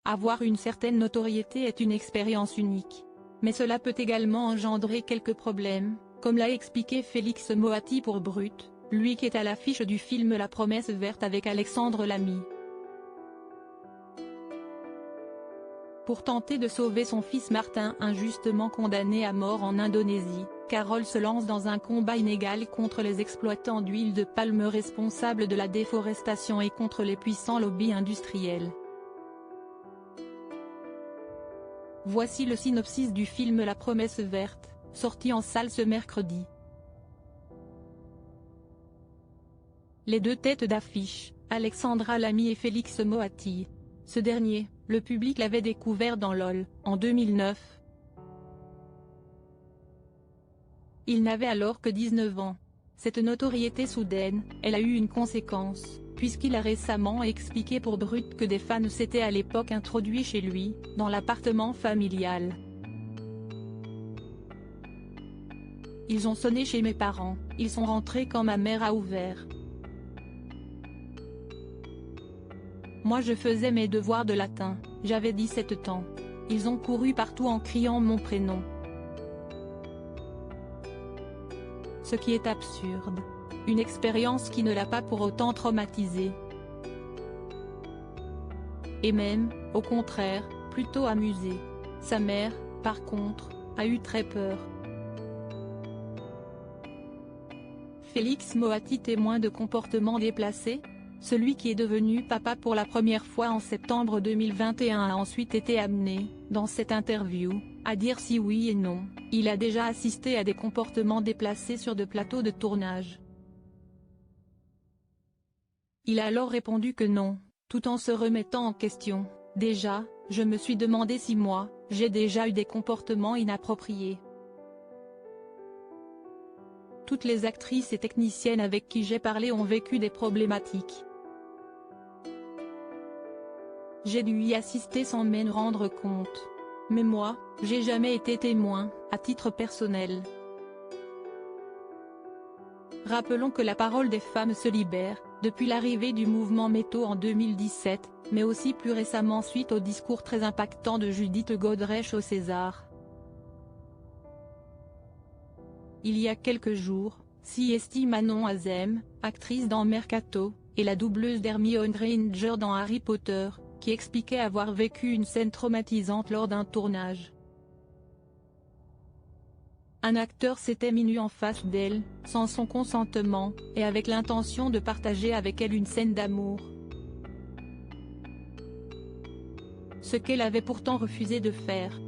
Avoir une certaine notoriété est une expérience unique. Mais cela peut également engendrer quelques problèmes, comme l'a expliqué Félix Moati pour Brut, lui qui est à l'affiche du film La Promesse Verte avec Alexandre Lamy. Pour tenter de sauver son fils Martin injustement condamné à mort en Indonésie, Carole se lance dans un combat inégal contre les exploitants d'huile de palme responsables de la déforestation et contre les puissants lobbies industriels. Voici le synopsis du film La Promesse Verte, sorti en salle ce mercredi. Les deux têtes d'affiche, Alexandra Lamy et Félix Moati. Ce dernier, le public l'avait découvert dans LOL, en 2009. Il n'avait alors que 19 ans. Cette notoriété soudaine, elle a eu une conséquence, puisqu'il a récemment expliqué pour Brut que des fans s'étaient à l'époque introduits chez lui, dans l'appartement familial. Ils ont sonné chez mes parents, ils sont rentrés quand ma mère a ouvert. Moi je faisais mes devoirs de latin, j'avais 17 ans. Ils ont couru partout en criant mon prénom. Ce qui est absurde. Une expérience qui ne l'a pas pour autant traumatisé. Et même, au contraire, plutôt amusé. Sa mère, par contre, a eu très peur. Félix Moati témoin de comportements déplacés. Celui qui est devenu papa pour la première fois en septembre 2021 a ensuite été amené, dans cette interview, à dire si oui et non, il a déjà assisté à des comportements déplacés sur de plateaux de tournage. Il a alors répondu que non, tout en se remettant en question. Déjà, je me suis demandé si moi, j'ai déjà eu des comportements inappropriés. Toutes les actrices et techniciennes avec qui j'ai parlé ont vécu des problématiques. J'ai dû y assister sans m'en rendre compte. Mais moi, j'ai jamais été témoin, à titre personnel. Rappelons que la parole des femmes se libère, depuis l'arrivée du mouvement MeToo en 2017, mais aussi plus récemment suite au discours très impactant de Judith Godrèche au César. Il y a quelques jours, Esti Manon Azem, actrice dans Mercato, et la doubleuse d'Hermione Granger dans Harry Potter, qui expliquait avoir vécu une scène traumatisante lors d'un tournage. Un acteur s'était mis nu en face d'elle, sans son consentement, et avec l'intention de partager avec elle une scène d'amour. Ce qu'elle avait pourtant refusé de faire.